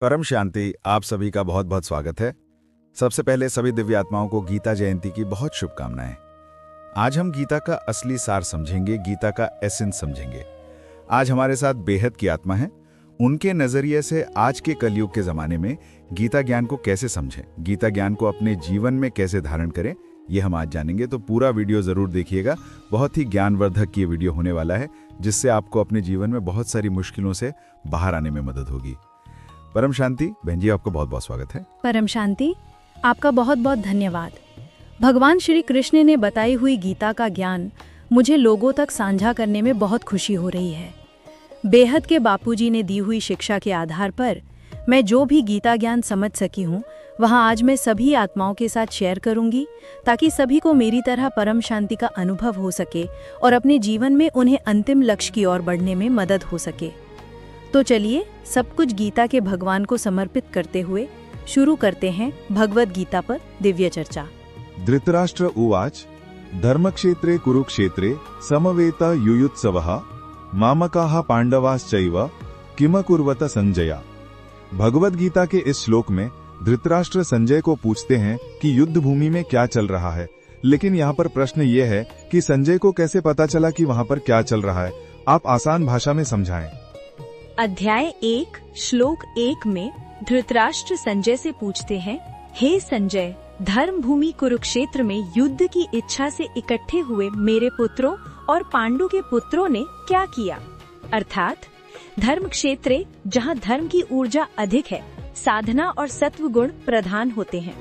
परम शांति, आप सभी का बहुत बहुत स्वागत है। सबसे पहले सभी दिव्य आत्माओं को गीता जयंती की बहुत शुभकामनाएं। आज हम गीता का असली सार समझेंगे, गीता का एसेंस समझेंगे। आज हमारे साथ बेहद की आत्मा है। उनके नजरिए से आज के कलयुग के जमाने में गीता ज्ञान को कैसे समझें, गीता ज्ञान को अपने जीवन में कैसे धारण करें, ये हम आज जानेंगे। तो पूरा वीडियो जरूर देखिएगा। बहुत ही ज्ञानवर्धक ये वीडियो होने वाला है, जिससे आपको अपने जीवन में बहुत सारी मुश्किलों से बाहर आने में मदद होगी। परम शांति बहन जी, आपका बहुत बहुत स्वागत है। परम शांति, आपका बहुत बहुत धन्यवाद। भगवान श्री कृष्ण ने बताई हुई गीता का ज्ञान मुझे लोगों तक साझा करने में बहुत खुशी हो रही है। बेहद के बापूजी ने दी हुई शिक्षा के आधार पर मैं जो भी गीता ज्ञान समझ सकी हूँ, वहाँ आज मैं सभी आत्माओं के साथ शेयर करूँगी, ताकि सभी को मेरी तरह परम शांति का अनुभव हो सके और अपने जीवन में उन्हें अंतिम लक्ष्य की ओर बढ़ने में मदद हो सके। तो चलिए सब कुछ गीता के भगवान को समर्पित करते हुए शुरू करते हैं भगवद गीता पर दिव्य चर्चा। धृतराष्ट्र उवाच धर्मक्षेत्रे कुरुक्षेत्रे समवेत युयुत्सवः मामकाः पांडवाश्चैव किमकुर्वत संजया। भगवद गीता के इस श्लोक में धृतराष्ट्र संजय को पूछते हैं कि युद्ध भूमि में क्या चल रहा है, लेकिन यहाँ पर प्रश्न ये है कि संजय को कैसे पता चला कि वहाँ पर क्या चल रहा है। आप आसान भाषा में समझाएं। अध्याय 1 श्लोक 1 में धृतराष्ट्र संजय से पूछते हैं, हे संजय, धर्म भूमि कुरुक्षेत्र में युद्ध की इच्छा से इकट्ठे हुए मेरे पुत्रों और पांडु के पुत्रों ने क्या किया। अर्थात धर्म क्षेत्र जहाँ धर्म की ऊर्जा अधिक है, साधना और सत्व गुण प्रधान होते हैं।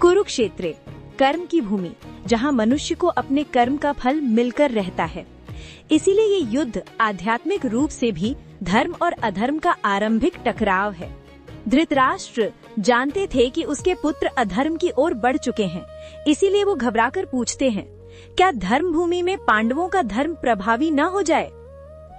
कुरुक्षेत्र कर्म की भूमि, जहाँ मनुष्य को अपने कर्म का फल मिलकर रहता है। इसीलिए ये युद्ध आध्यात्मिक रूप से भी धर्म और अधर्म का आरंभिक टकराव है। धृतराष्ट्र जानते थे कि उसके पुत्र अधर्म की ओर बढ़ चुके हैं, इसीलिए वो घबराकर पूछते हैं, क्या धर्म भूमि में पांडवों का धर्म प्रभावी न हो जाए।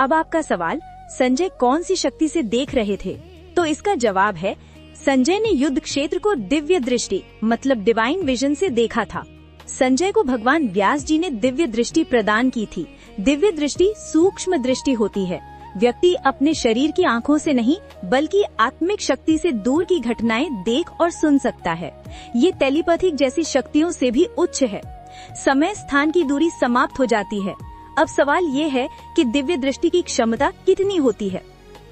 अब आपका सवाल, संजय कौन सी शक्ति से देख रहे थे? तो इसका जवाब है, संजय ने युद्ध क्षेत्र को दिव्य दृष्टि मतलब डिवाइन विजन से देखा था। संजय को भगवान व्यास जी ने दिव्य दृष्टि प्रदान की थी। दिव्य दृष्टि सूक्ष्म दृष्टि होती है। व्यक्ति अपने शरीर की आँखों से नहीं, बल्कि आत्मिक शक्ति से दूर की घटनाएं देख और सुन सकता है। ये टेलीपैथिक जैसी शक्तियों से भी उच्च है। समय स्थान की दूरी समाप्त हो जाती है। अब सवाल ये है कि दिव्य दृष्टि की क्षमता कितनी होती है।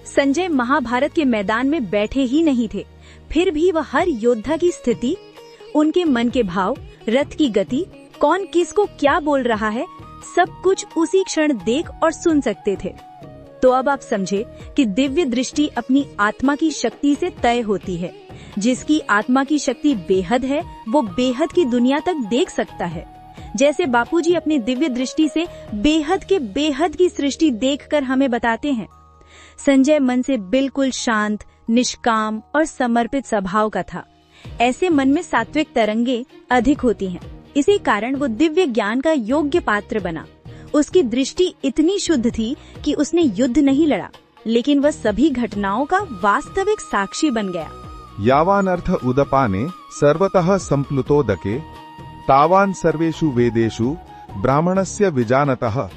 संजय महाभारत के मैदान में बैठे ही नहीं थे, फिर भी वह हर योद्धा की स्थिति, उनके मन के भाव, रथ की गति, कौन किसको क्या बोल रहा है, सब कुछ उसी क्षण देख और सुन सकते थे। तो अब आप समझे कि दिव्य दृष्टि अपनी आत्मा की शक्ति से तय होती है। जिसकी आत्मा की शक्ति बेहद है, वो बेहद की दुनिया तक देख सकता है। जैसे बापूजी अपनी दिव्य दृष्टि से बेहद के बेहद की सृष्टि देखकर हमें बताते हैं। संजय मन से बिल्कुल शांत, निष्काम और समर्पित स्वभाव का था। ऐसे मन में सात्विक तरंगे अधिक होती हैं। इसी कारण वो दिव्य ज्ञान का योग्य पात्र बना। उसकी दृष्टि इतनी शुद्ध थी कि उसने युद्ध नहीं लड़ा, लेकिन वह सभी घटनाओं का वास्तविक साक्षी बन गया। यावान अर्थ उदपाने सर्वतः संप्लुतोदके तावान सर्वेषु वेदेषु ब्राह्मणस्य विजानतः।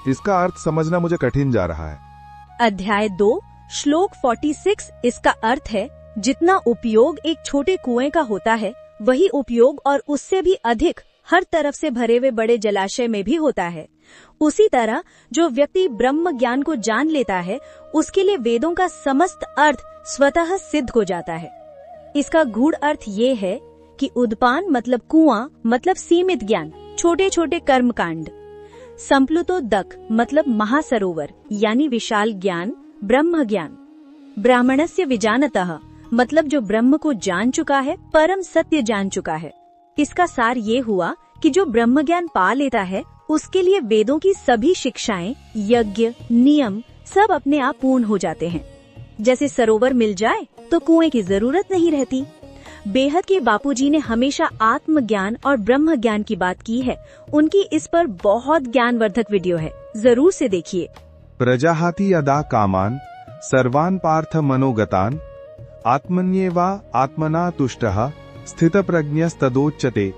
इसका अर्थ समझना मुझे कठिन जा रहा है। अध्याय 2 श्लोक 46 इसका अर्थ है, जितना उपयोग एक छोटे कुएं का होता है, वही उपयोग और उससे भी अधिक हर तरफ से भरे हुए बड़े जलाशय में भी होता है। उसी तरह जो व्यक्ति ब्रह्म ज्ञान को जान लेता है, उसके लिए वेदों का समस्त अर्थ स्वतः सिद्ध हो जाता है। इसका गूढ़ अर्थ ये है कि उद्पान मतलब कुआं मतलब सीमित ज्ञान, छोटे छोटे कर्म कांड। संप्लुतोदक मतलब महासरोवर यानी विशाल ज्ञान, ब्रह्म ज्ञान। ब्राह्मणस्य विजानतः मतलब जो ब्रह्म को जान चुका है, परम सत्य जान चुका है। इसका सार ये हुआ कि जो ब्रह्म ज्ञान पा लेता है, उसके लिए वेदों की सभी शिक्षाएं, यज्ञ, नियम सब अपने आप पूर्ण हो जाते हैं। जैसे सरोवर मिल जाए तो कुएं की जरूरत नहीं रहती। बेहद के बापूजी ने हमेशा आत्मज्ञान और ब्रह्म ज्ञान की बात की है। उनकी इस पर बहुत ज्ञानवर्धक वीडियो है, जरूर से देखिए। प्रजाहाति यदा कामान सर्वान पार्थ मनोगतान आत्मन्येवा आत्मना तुष्टः स्थित प्रज्ञस्तदोच्यते।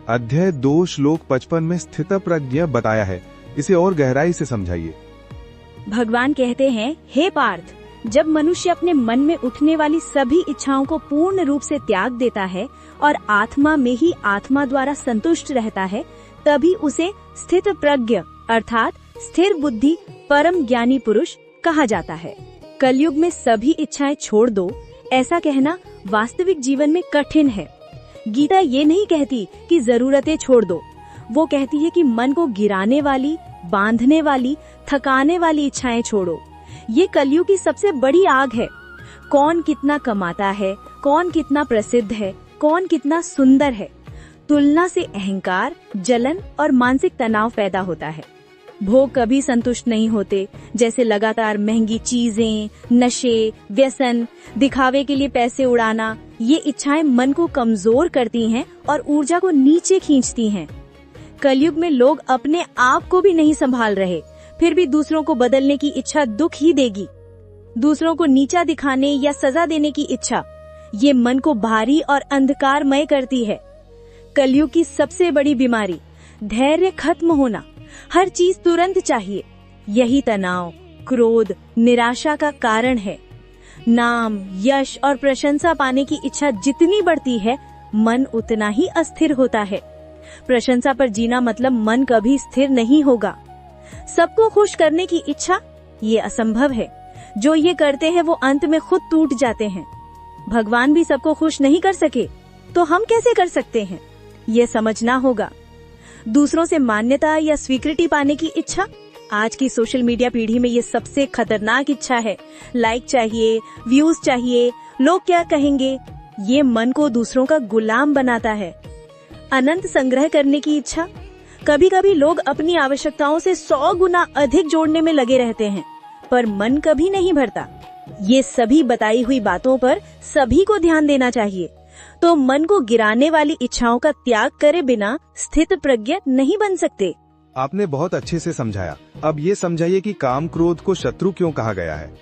अध्याय 2 श्लोक 55 में स्थित प्रज्ञ बताया है। इसे और गहराई से समझाइए। भगवान कहते हैं, हे पार्थ, जब मनुष्य अपने मन में उठने वाली सभी इच्छाओं को पूर्ण रूप से त्याग देता है और आत्मा में ही आत्मा द्वारा संतुष्ट रहता है, तभी उसे स्थित प्रज्ञ अर्थात स्थिर बुद्धि परम ज्ञानी पुरुष कहा जाता है। कलयुग में सभी इच्छाएं छोड़ दो, ऐसा कहना वास्तविक जीवन में कठिन है। गीता ये नहीं कहती कि जरूरतें छोड़ दो, वो कहती है कि मन को गिराने वाली, बांधने वाली, थकाने वाली इच्छाएं छोड़ो। ये कलयुग की सबसे बड़ी आग है। कौन कितना कमाता है, कौन कितना प्रसिद्ध है, कौन कितना सुंदर है, तुलना से अहंकार, जलन और मानसिक तनाव पैदा होता है। भोग कभी संतुष्ट नहीं होते, जैसे लगातार महंगी चीजें, नशे, व्यसन, दिखावे के लिए पैसे उड़ाना। ये इच्छाएं मन को कमजोर करती हैं और ऊर्जा को नीचे खींचती हैं। कलयुग में लोग अपने आप को भी नहीं संभाल रहे, फिर भी दूसरों को बदलने की इच्छा दुख ही देगी। दूसरों को नीचा दिखाने या सजा देने की इच्छा, ये मन को भारी और अंधकारमय करती है। कलयुग की सबसे बड़ी बीमारी धैर्य खत्म होना, हर चीज तुरंत चाहिए। यही तनाव, क्रोध, निराशा का कारण है। नाम, यश और प्रशंसा पाने की इच्छा जितनी बढ़ती है, मन उतना ही अस्थिर होता है। प्रशंसा पर जीना मतलब मन कभी स्थिर नहीं होगा। सबको खुश करने की इच्छा, ये असंभव है। जो ये करते हैं वो अंत में खुद टूट जाते हैं। भगवान भी सबको खुश नहीं कर सके, तो हम कैसे कर सकते हैं, ये समझना होगा। दूसरों से मान्यता या स्वीकृति पाने की इच्छा, आज की सोशल मीडिया पीढ़ी में ये सबसे खतरनाक इच्छा है। लाइक चाहिए, व्यूज चाहिए, लोग क्या कहेंगे, ये मन को दूसरों का गुलाम बनाता है। अनंत संग्रह करने की इच्छा, कभी कभी लोग अपनी आवश्यकताओं से 100 गुना अधिक जोड़ने में लगे रहते हैं, पर मन कभी नहीं भरता। ये सभी बताई हुई बातों पर सभी को ध्यान देना चाहिए। तो मन को गिराने वाली इच्छाओं का त्याग करे बिना स्थित प्रज्ञ नहीं बन सकते। आपने बहुत अच्छे से समझाया। अब ये समझाइए कि काम क्रोध को शत्रु क्यों कहा गया है।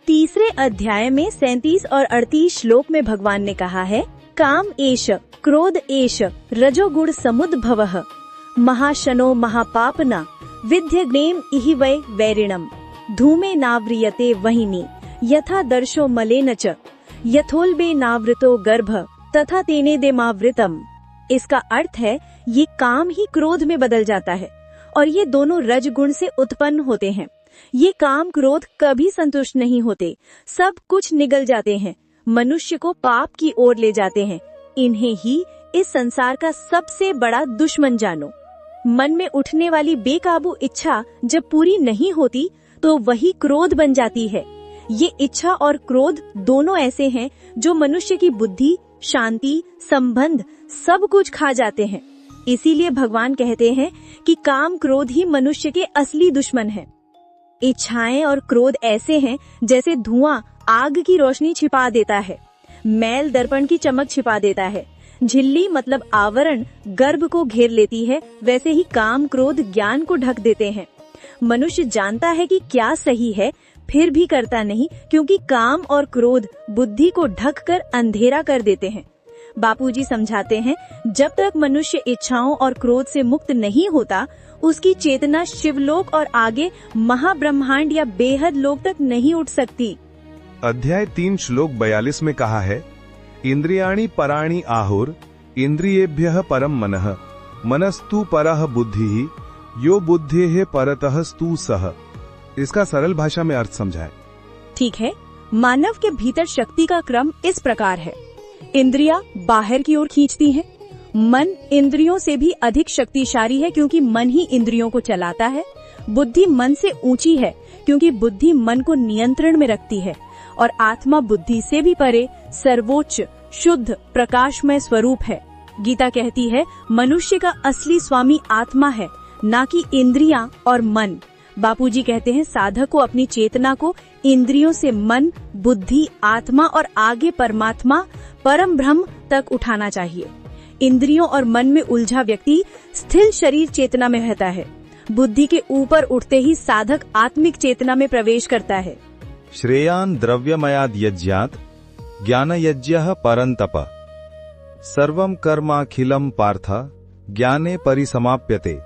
तीसरे अध्याय में 37 और 38 श्लोक में भगवान ने कहा है, काम एष क्रोध एष रजोगुण समुद्भवः महाशनो महापापना विद्यग्नेम इहि वै वैरिणम धूमे नाव्रियते वहिनी यथा दर्शो मलेन च यथोल्बे नावृतो गर्भ तथा तेने देमावृतम। इसका अर्थ है ये काम ही क्रोध में बदल जाता है और ये दोनों रजगुण से उत्पन्न होते हैं। ये काम क्रोध कभी संतुष्ट नहीं होते, सब कुछ निगल जाते हैं, मनुष्य को पाप की ओर ले जाते हैं। इन्हें ही इस संसार का सबसे बड़ा दुश्मन जानो। मन में उठने वाली बेकाबू इच्छा जब पूरी नहीं होती तो वही क्रोध बन जाती है। ये इच्छा और क्रोध दोनों ऐसे हैं जो मनुष्य की बुद्धि, शांति, संबंध सब कुछ खा जाते हैं। इसीलिए भगवान कहते हैं कि काम क्रोध ही मनुष्य के असली दुश्मन है। इच्छाएं और क्रोध ऐसे हैं जैसे धुआं आग की रोशनी छिपा देता है, मैल दर्पण की चमक छिपा देता है, झिल्ली मतलब आवरण गर्भ को घेर लेती है, वैसे ही काम क्रोध ज्ञान को ढक देते हैं। मनुष्य जानता है कि क्या सही है, फिर भी करता नहीं, क्योंकि काम और क्रोध बुद्धि को ढक कर अंधेरा कर देते हैं। बापूजी समझाते हैं, जब तक मनुष्य इच्छाओं और क्रोध से मुक्त नहीं होता, उसकी चेतना शिवलोक और आगे महाब्रह्मांड या बेहद लोक तक नहीं उठ सकती। अध्याय 3 श्लोक 42 में कहा है, इंद्रियाणि पराणि आहुर इंद्रियेभ्यः परम मनः मनस्तु परः बुद्धिः यो बुद्धेः परतः स्तु सः। इसका सरल भाषा में अर्थ समझाएं। ठीक है, मानव के भीतर शक्ति का क्रम इस प्रकार है। इंद्रियां बाहर की ओर खींचती हैं। मन इंद्रियों से भी अधिक शक्तिशाली है क्योंकि मन ही इंद्रियों को चलाता है। बुद्धि मन से ऊंची है क्योंकि बुद्धि मन को नियंत्रण में रखती है। और आत्मा बुद्धि से भी परे सर्वोच्च, शुद्ध, प्रकाशमय स्वरूप है। गीता कहती है, मनुष्य का असली स्वामी आत्मा है, ना कि इंद्रियां और मन। बापूजी कहते हैं, साधक को अपनी चेतना को इंद्रियों से मन, बुद्धि, आत्मा और आगे परमात्मा, परम ब्रह्म तक उठाना चाहिए। इंद्रियों और मन में उलझा व्यक्ति स्थिर शरीर चेतना में रहता है। बुद्धि के ऊपर उठते ही साधक आत्मिक चेतना में प्रवेश करता है। श्रेयान् द्रव्यमयाद् यज्ञात् ज्ञान यज्ञः परन्तप सर्वं कर्माखिलं पार्थ ज्ञाने परिसमाप्यते।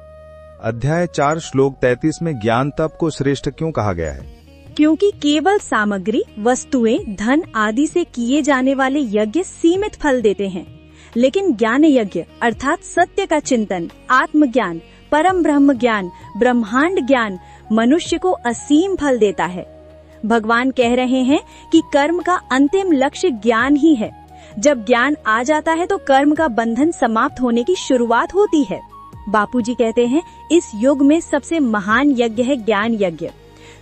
अध्याय 4 श्लोक 33 में ज्ञान तप को श्रेष्ठ क्यों कहा गया है? क्योंकि केवल सामग्री, वस्तुएं, धन आदि से किए जाने वाले यज्ञ सीमित फल देते हैं, लेकिन ज्ञान यज्ञ अर्थात सत्य का चिंतन, आत्मज्ञान, परम ब्रह्म ज्ञान, ब्रह्मांड ज्ञान मनुष्य को असीम फल देता है। भगवान कह रहे हैं कि कर्म का अंतिम लक्ष्य ज्ञान ही है। जब ज्ञान आ जाता है तो कर्म का बंधन समाप्त होने की शुरुआत होती है। बापूजी कहते हैं, इस युग में सबसे महान यज्ञ है ज्ञान यज्ञ।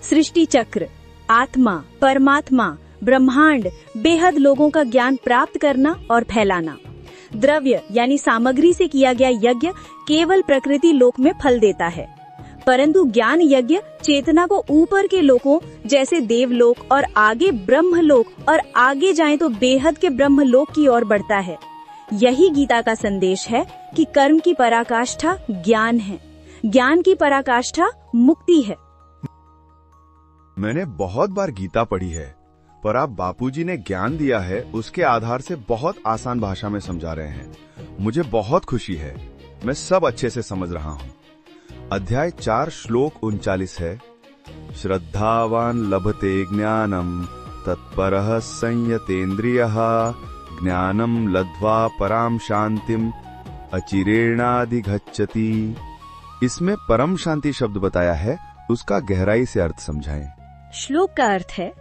सृष्टि चक्र, आत्मा, परमात्मा, ब्रह्मांड, बेहद लोगों का ज्ञान प्राप्त करना और फैलाना। द्रव्य यानी सामग्री से किया गया यज्ञ केवल प्रकृति लोक में फल देता है, परंतु ज्ञान यज्ञ चेतना को ऊपर के लोकों जैसे देवलोक और आगे ब्रह्मलोक और आगे जाएं तो बेहद के ब्रह्मलोक की ओर बढ़ता है। यही गीता का संदेश है कि कर्म की पराकाष्ठा ज्ञान है, ज्ञान की पराकाष्ठा मुक्ति है। मैंने बहुत बार गीता पढ़ी है, पर आप बापूजी ने ज्ञान दिया है उसके आधार से बहुत आसान भाषा में समझा रहे हैं। मुझे बहुत खुशी है, मैं सब अच्छे से समझ रहा हूँ। अध्याय 4 श्लोक 39 है, श्रद्धावान लभते ज्ञानम तत्परः संयतेन्द्रियः ज्ञानम लब्ध्वा पराम शांतिम अचिरेणाधिगच्छति। इसमें परम शांति शब्द बताया है, उसका गहराई से अर्थ समझाएं। श्लोक का अर्थ है,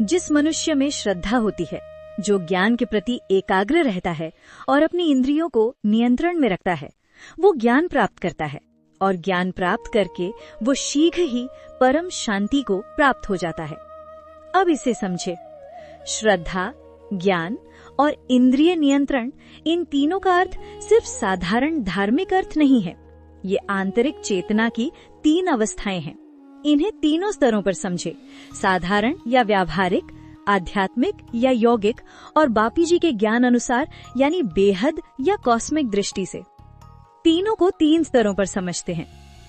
जिस मनुष्य में श्रद्धा होती है, जो ज्ञान के प्रति एकाग्र रहता है और अपनी इंद्रियों को नियंत्रण में रखता है, वो ज्ञान प्राप्त करता है और ज्ञान प्राप्त करके वो शीघ्र ही परम शांति को प्राप्त हो जाता है। अब इसे समझे। श्रद्धा, ज्ञान और इंद्रिय नियंत्रण, इन तीनों का अर्थ सिर्फ साधारण धार्मिक अर्थ नहीं है। ये आंतरिक चेतना की 3 अवस्थाएं हैं। इन्हें तीनों स्तरों पर समझे, साधारण या व्यावहारिक, आध्यात्मिक या यौगिक और बापूजी के ज्ञान अनुसार यानी बेहद या कॉस्मिक दृष्टि से। तीनों को 3 स्तरों पर समझते हैं।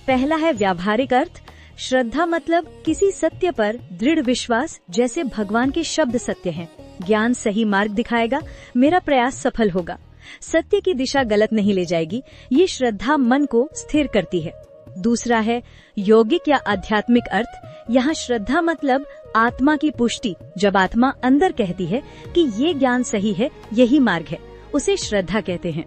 पहला है व्यावहारिक अर्थ। श्रद्धा मतलब किसी सत्य पर दृढ़ विश्वास, जैसे भगवान के शब्द सत्य हैं, ज्ञान सही मार्ग दिखाएगा, मेरा प्रयास सफल होगा, सत्य की दिशा गलत नहीं ले जाएगी, ये श्रद्धा मन को स्थिर करती है। दूसरा है यौगिक या आध्यात्मिक अर्थ। यहाँ श्रद्धा मतलब आत्मा की पुष्टि, जब आत्मा अंदर कहती है कि ये ज्ञान सही है, यही मार्ग है, उसे श्रद्धा कहते हैं।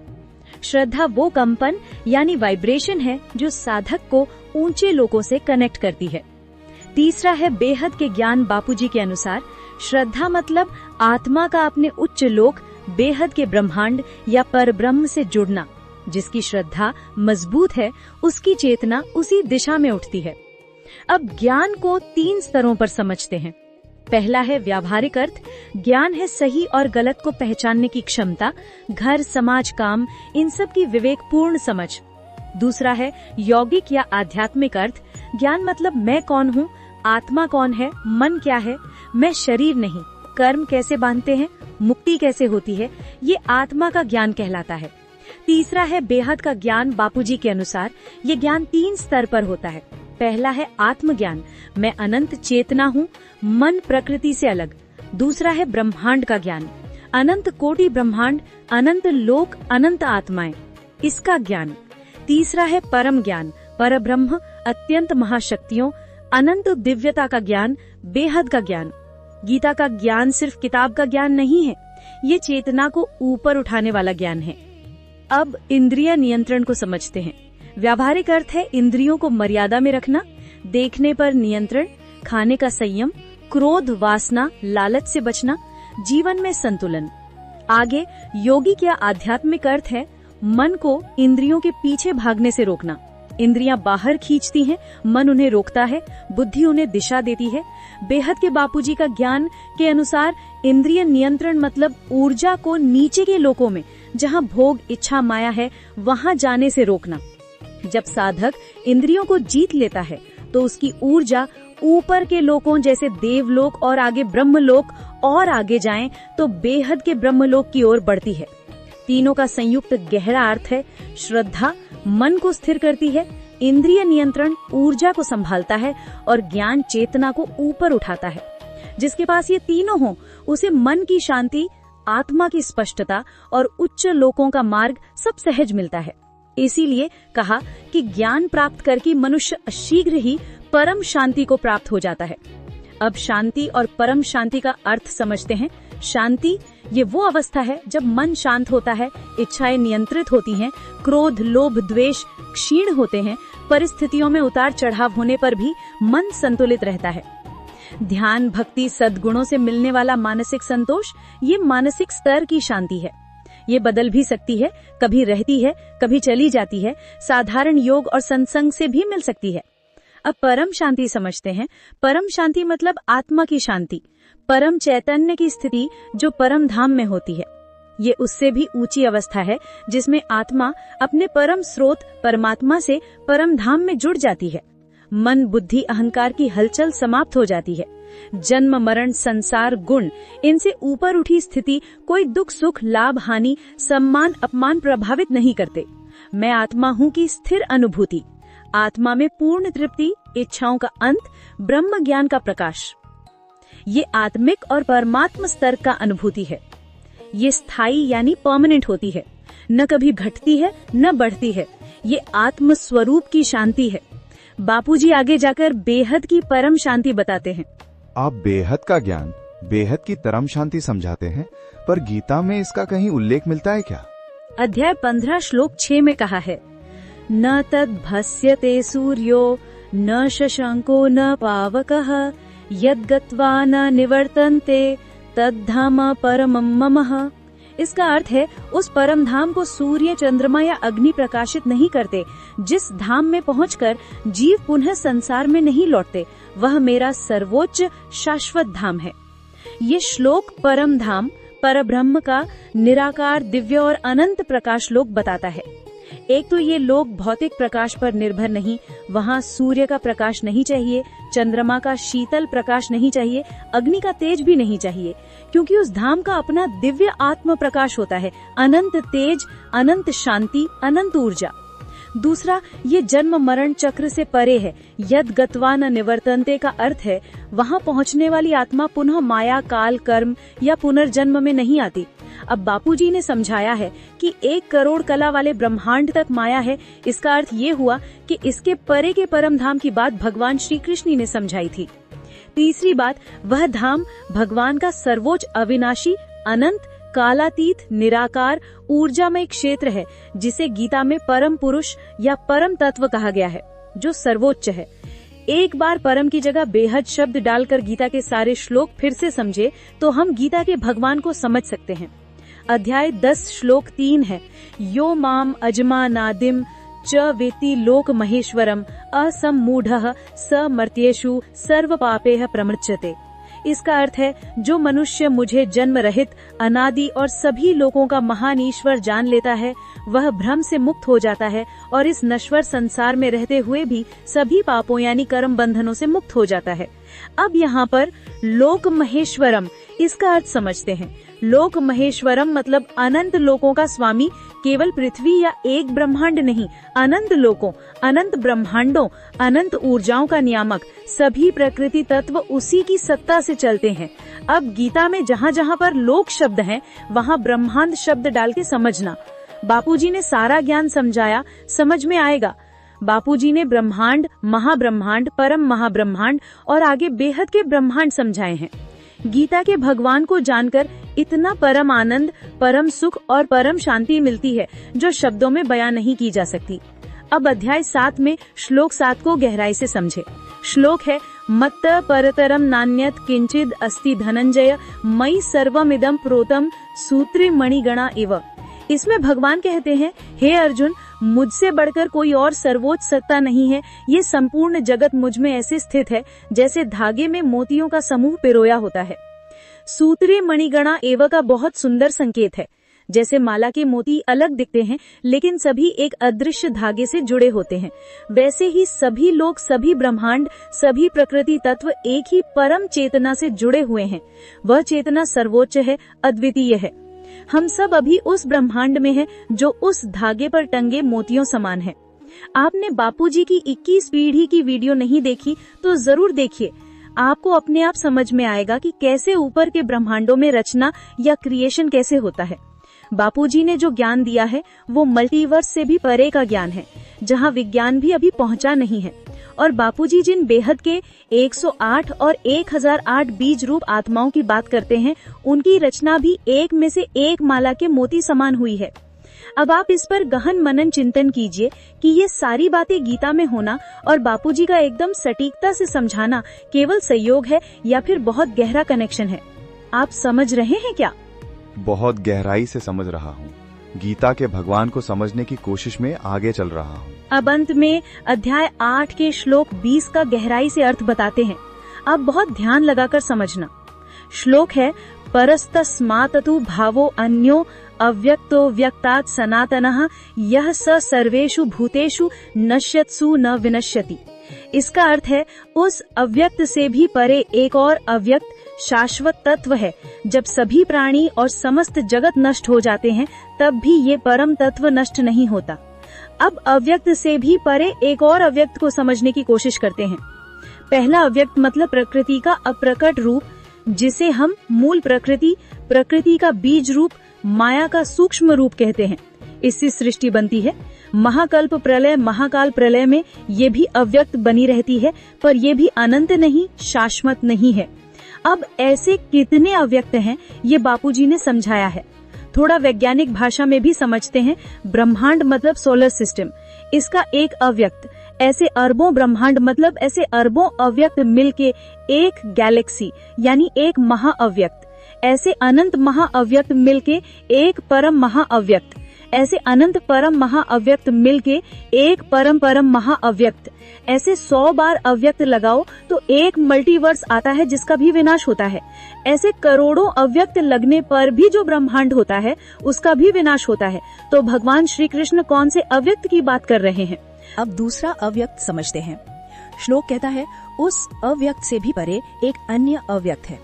श्रद्धा वो कंपन यानी वाइब्रेशन है जो साधक को ऊंचे लोकों से कनेक्ट करती है। तीसरा है बेहद के ज्ञान। बापूजी के अनुसार श्रद्धा मतलब आत्मा का अपने उच्च लोक बेहद के ब्रह्मांड या परब्रह्म से जुड़ना। जिसकी श्रद्धा मजबूत है, उसकी चेतना उसी दिशा में उठती है। अब ज्ञान को 3 स्तरों पर समझते हैं। पहला है व्यावहारिक अर्थ। ज्ञान है सही और गलत को पहचानने की क्षमता, घर, समाज, काम, इन सब की विवेकपूर्ण समझ। दूसरा है यौगिक या आध्यात्मिक अर्थ। ज्ञान मतलब मैं कौन हूँ, आत्मा कौन है, मन क्या है, मैं शरीर नहीं, कर्म कैसे बांधते हैं, मुक्ति कैसे होती है, ये आत्मा का ज्ञान कहलाता है। तीसरा है बेहद का ज्ञान। बापूजी के अनुसार ये ज्ञान 3 स्तर पर होता है। पहला है आत्मज्ञान, मैं अनंत चेतना हूँ, मन प्रकृति से अलग। दूसरा है ब्रह्मांड का ज्ञान, अनंत कोटि ब्रह्मांड, अनंत लोक, अनंत आत्माएं, इसका ज्ञान। तीसरा है परम ज्ञान, परब्रह्म, अत्यंत महाशक्तियों, अनंत दिव्यता का ज्ञान, बेहद का ज्ञान। गीता का ज्ञान सिर्फ किताब का ज्ञान नहीं है, ये चेतना को ऊपर उठाने वाला ज्ञान है। अब इंद्रिय नियंत्रण को समझते हैं। व्यावहारिक अर्थ है इंद्रियों को मर्यादा में रखना, देखने पर नियंत्रण, खाने का संयम, क्रोध, वासना, लालच से बचना, जीवन में संतुलन। आगे यौगिक या आध्यात्मिक अर्थ है मन को इंद्रियों के पीछे भागने से रोकना। इंद्रियां बाहर खींचती हैं, मन उन्हें रोकता है, बुद्धि उन्हें दिशा देती है। बेहद के बापूजी का ज्ञान के अनुसार इंद्रिय नियंत्रण मतलब ऊर्जा को नीचे के लोकों में, जहां भोग, इच्छा, माया है, वहां जाने से रोकना। जब साधक इंद्रियों को जीत लेता है तो उसकी ऊर्जा ऊपर के लोकों जैसे देवलोक और आगे ब्रह्मलोक और आगे जाएं तो बेहद के ब्रह्मलोक की ओर बढ़ती है। तीनों का संयुक्त गहरा अर्थ है श्रद्धा मन को स्थिर करती है, इंद्रिय नियंत्रण ऊर्जा को संभालता है और ज्ञान चेतना को ऊपर उठाता है। जिसके पास ये तीनों हो उसे मन की शांति, आत्मा की स्पष्टता और उच्च लोकों का मार्ग सब सहज मिलता है। इसीलिए कहा कि ज्ञान प्राप्त करके मनुष्य शीघ्र ही परम शांति को प्राप्त हो जाता है। अब शांति और परम शांति का अर्थ समझते हैं। शांति ये वो अवस्था है जब मन शांत होता है, इच्छाएं नियंत्रित होती हैं, क्रोध, लोभ, द्वेष क्षीण होते हैं, परिस्थितियों में उतार चढ़ाव होने पर भी मन संतुलित रहता है। ध्यान, भक्ति, सद्गुणों से मिलने वाला मानसिक संतोष ये मानसिक स्तर की शांति है। ये बदल भी सकती है, कभी रहती है, कभी चली जाती है, साधारण योग और सत्संग से भी मिल सकती है। अब परम शांति समझते हैं। परम शांति मतलब आत्मा की शांति, परम चैतन्य की स्थिति जो परम धाम में होती है। ये उससे भी ऊंची अवस्था है जिसमें आत्मा अपने परम स्रोत परमात्मा से परम धाम में जुड़ जाती है। मन, बुद्धि, अहंकार की हलचल समाप्त हो जाती है। जन्म, मरण, संसार, गुण इनसे ऊपर उठी स्थिति कोई दुख, सुख, लाभ, हानि, सम्मान, अपमान प्रभावित नहीं करते। मैं आत्मा हूँ की स्थिर अनुभूति, आत्मा में पूर्ण तृप्ति, इच्छाओं का अंत, ब्रह्म ज्ञान का प्रकाश, ये आत्मिक और परमात्म स्तर का अनुभूति है। ये स्थायी यानी परमानेंट होती है, न कभी घटती है न बढ़ती है। ये आत्म स्वरूप की शांति है। बापूजी आगे जाकर बेहद की परम शांति बताते हैं। आप बेहद का ज्ञान, बेहद की परम शांति समझाते हैं, पर गीता में इसका कहीं उल्लेख मिलता है क्या? अध्याय 15 श्लोक 6 में कहा है, न तद् भस्यते सूर्यो न शशांको न पावकः यद्गत्वा न निवर्तन्ते तद्धाम परमं ममः। इसका अर्थ है उस परम धाम को सूर्य, चंद्रमा या अग्नि प्रकाशित नहीं करते। जिस धाम में पहुंचकर जीव पुनः संसार में नहीं लौटते, वह मेरा सर्वोच्च शाश्वत धाम है। ये श्लोक परम धाम, परब्रह्म का निराकार, दिव्य और अनंत प्रकाश लोक बताता है। एक तो ये लोक भौतिक प्रकाश पर निर्भर नहीं, वहाँ सूर्य का प्रकाश नहीं चाहिए, चंद्रमा का शीतल प्रकाश नहीं चाहिए, अग्नि का तेज भी नहीं चाहिए, क्योंकि उस धाम का अपना दिव्य आत्म प्रकाश होता है, अनंत तेज, अनंत शांति, अनंत ऊर्जा। दूसरा, ये जन्म मरण चक्र से परे है। यद गत्वा न निवर्तन्ते का अर्थ है वहाँ पहुँचने वाली आत्मा पुनः माया, काल, कर्म या पुनर्जन्म में नहीं आती। अब बापूजी ने समझाया है कि 1 करोड़ कला वाले ब्रह्मांड तक माया है। इसका अर्थ ये हुआ कि इसके परे के परम धाम की बात भगवान श्री कृष्ण ने समझाई थी। तीसरी बात, वह धाम भगवान का सर्वोच्च, अविनाशी, अनंत, कालातीत, निराकार, ऊर्जामय क्षेत्र है, जिसे गीता में परम पुरुष या परम तत्व कहा गया है, जो सर्वोच्च है। एक बार परम की जगह बेहद शब्द डालकर गीता के सारे श्लोक फिर से समझे तो हम गीता के भगवान को समझ सकते हैं। अध्याय 10 श्लोक 3 है, यो माम अजमा नादिम च वेति लोक महेश्वरम असम्मूढ़ः स मर्त्येषु सर्व पापेह प्रमृच्यते। इसका अर्थ है जो मनुष्य मुझे जन्म रहित, अनादि और सभी लोगों का महान ईश्वर जान लेता है, वह भ्रम से मुक्त हो जाता है और इस नश्वर संसार में रहते हुए भी सभी पापों यानी कर्म बंधनों से मुक्त हो जाता है। अब यहाँ पर लोक महेश्वरम इसका अर्थ समझते हैं। लोक महेश्वरम मतलब अनंत लोकों का स्वामी, केवल पृथ्वी या एक ब्रह्मांड नहीं, अनंत लोकों, अनंत ब्रह्मांडों, अनंत ऊर्जाओं का नियामक। सभी प्रकृति तत्व उसी की सत्ता से चलते हैं। अब गीता में जहाँ जहाँ पर लोक शब्द है वहाँ ब्रह्मांड शब्द डाल के समझना। बापूजी ने सारा ज्ञान समझाया, समझ में आएगा। बापूजी ने ब्रह्मांड, महाब्रह्मांड, परम महाब्रह्मांड और आगे बेहद के ब्रह्मांड समझाए हैं। गीता के भगवान को जानकर इतना परम आनंद, परम सुख और परम शांति मिलती है जो शब्दों में बयान नहीं की जा सकती। अब अध्याय 7 में श्लोक 7 को गहराई से समझे। श्लोक है, मत्त परतरम नान्यत किंचिद अस्ति धनंजय मयि सर्वमिदं प्रोतम सूत्री मणिगणा इव। इसमें भगवान कहते हैं, हे अर्जुन, मुझसे बढ़कर कोई और सर्वोच्च सत्ता नहीं है। ये संपूर्ण जगत मुझ में ऐसे स्थित है जैसे धागे में मोतियों का समूह पिरोया होता है। सूत्री मणिगणा एव का बहुत सुंदर संकेत है। जैसे माला के मोती अलग दिखते हैं लेकिन सभी एक अदृश्य धागे से जुड़े होते हैं, वैसे ही सभी लोग, सभी ब्रह्मांड, सभी प्रकृति तत्व एक ही परम चेतना से जुड़े हुए हैं। वह चेतना सर्वोच्च है, अद्वितीय है। हम सब अभी उस ब्रह्मांड में हैं जो उस धागे पर टंगे मोतियों समान है। आपने बापूजी की 21 पीढ़ी की वीडियो नहीं देखी तो जरूर देखिए। आपको अपने आप समझ में आएगा कि कैसे ऊपर के ब्रह्मांडों में रचना या क्रिएशन कैसे होता है। बापूजी ने जो ज्ञान दिया है वो मल्टीवर्स से भी परे का ज्ञान है, जहाँ विज्ञान भी अभी पहुँचा नहीं है। और बापूजी जिन बेहद के 108 और 1008 बीज रूप आत्माओं की बात करते हैं, उनकी रचना भी एक में से एक माला के मोती समान हुई है। अब आप इस पर गहन मनन चिंतन कीजिए कि ये सारी बातें गीता में होना और बापूजी का एकदम सटीकता से समझाना केवल संयोग है या फिर बहुत गहरा कनेक्शन है। आप समझ रहे हैं क्या? बहुत गहराई से समझ रहा हूँ। गीता के भगवान को समझने की कोशिश में आगे चल रहा हूँ। अब अंत में अध्याय 8 के श्लोक 20 का गहराई से अर्थ बताते हैं। आप बहुत ध्यान लगाकर समझना। श्लोक है, परस्तस्मातु भावो अन्यो अव्यक्तो व्यक्तात् सनातनः यह स सर्वेषु भूतेषु नश्यत्सु न विनश्यति। इसका अर्थ है, उस अव्यक्त से भी परे एक और अव्यक्त शाश्वत तत्व है। जब सभी प्राणी और समस्त जगत नष्ट हो जाते हैं, तब भी ये परम तत्व नष्ट नहीं होता। अब अव्यक्त से भी परे एक और अव्यक्त को समझने की कोशिश करते हैं। पहला अव्यक्त मतलब प्रकृति का अप्रकट रूप, जिसे हम मूल प्रकृति, प्रकृति का बीज रूप, माया का सूक्ष्म रूप कहते हैं। इससे सृष्टि बनती है। महाकल्प प्रलय, महाकाल प्रलय में ये भी अव्यक्त बनी रहती है, पर ये भी अनंत नहीं, शाश्वत नहीं है। अब ऐसे कितने अव्यक्त हैं, ये बापूजी ने समझाया है। थोड़ा वैज्ञानिक भाषा में भी समझते हैं। ब्रह्मांड मतलब सोलर सिस्टम, इसका एक अव्यक्त। ऐसे अरबों ब्रह्मांड मतलब ऐसे अरबों अव्यक्त मिलके एक गैलेक्सी यानी एक महाअव्यक्त। ऐसे अनंत महाअव्यक्त मिलके एक परम महाअव्यक्त। ऐसे अनंत परम महाअव्यक्त मिलके एक परम परम महाअव्यक्त। ऐसे 100 बार अव्यक्त लगाओ तो एक मल्टीवर्स आता है जिसका भी विनाश होता है। ऐसे करोड़ों अव्यक्त लगने पर भी जो ब्रह्मांड होता है उसका भी विनाश होता है। तो भगवान श्री कृष्ण कौन से अव्यक्त की बात कर रहे हैं? अब दूसरा अव्यक्त समझते हैं। श्लोक कहता है, उस अव्यक्त से भी परे एक अन्य अव्यक्त है।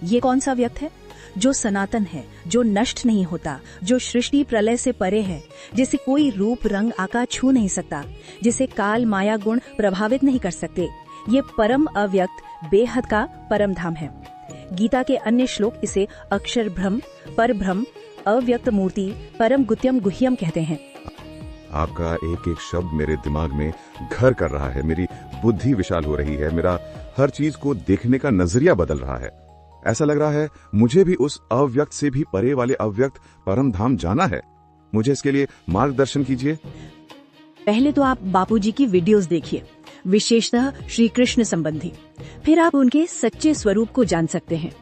ये कौन सा अव्यक्त है? जो सनातन है, जो नष्ट नहीं होता, जो सृष्टि प्रलय से परे है, जिसे कोई रूप रंग आकार छू नहीं सकता, जिसे काल माया गुण प्रभावित नहीं कर सकते। ये परम अव्यक्त बेहद का परम धाम है। गीता के अन्य श्लोक इसे अक्षर ब्रह्म, पर ब्रह्म, अव्यक्त मूर्ति, परम गुह्यम गुह्यम कहते हैं। आपका एक एक शब्द मेरे दिमाग में घर कर रहा है। मेरी बुद्धि विशाल हो रही है। मेरा हर चीज को देखने का नजरिया बदल रहा है। ऐसा लग रहा है मुझे भी उस अव्यक्त से भी परे वाले अव्यक्त परम धाम जाना है। मुझे इसके लिए मार्गदर्शन कीजिए। पहले तो आप बापूजी की वीडियोस देखिए, विशेषतः श्री कृष्ण संबंधी। फिर आप उनके सच्चे स्वरूप को जान सकते हैं।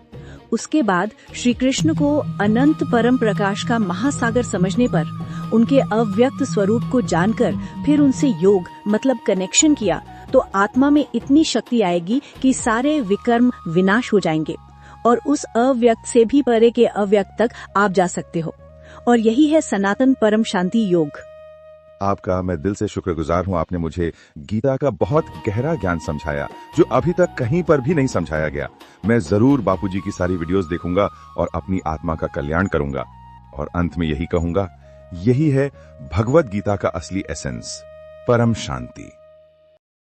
उसके बाद श्री कृष्ण को अनंत परम प्रकाश का महासागर समझने पर, उनके अव्यक्त स्वरूप को जानकर फिर उनसे योग मतलब कनेक्शन किया, तो आत्मा में इतनी शक्ति आएगी कि सारे विकर्म विनाश हो जाएंगे और उस अव्यक्त से भी परे के अव्यक्त तक आप जा सकते हो। और यही है सनातन परम शांति योग। आपका मैं दिल से शुक्रगुजार हूँ। आपने मुझे गीता का बहुत गहरा ज्ञान समझाया जो अभी तक कहीं पर भी नहीं समझाया गया। मैं जरूर बापूजी की सारी वीडियोस देखूंगा और अपनी आत्मा का कल्याण करूंगा। और अंत में यही कहूंगा, यही है भगवत गीता का असली एसेंस, परम शांति।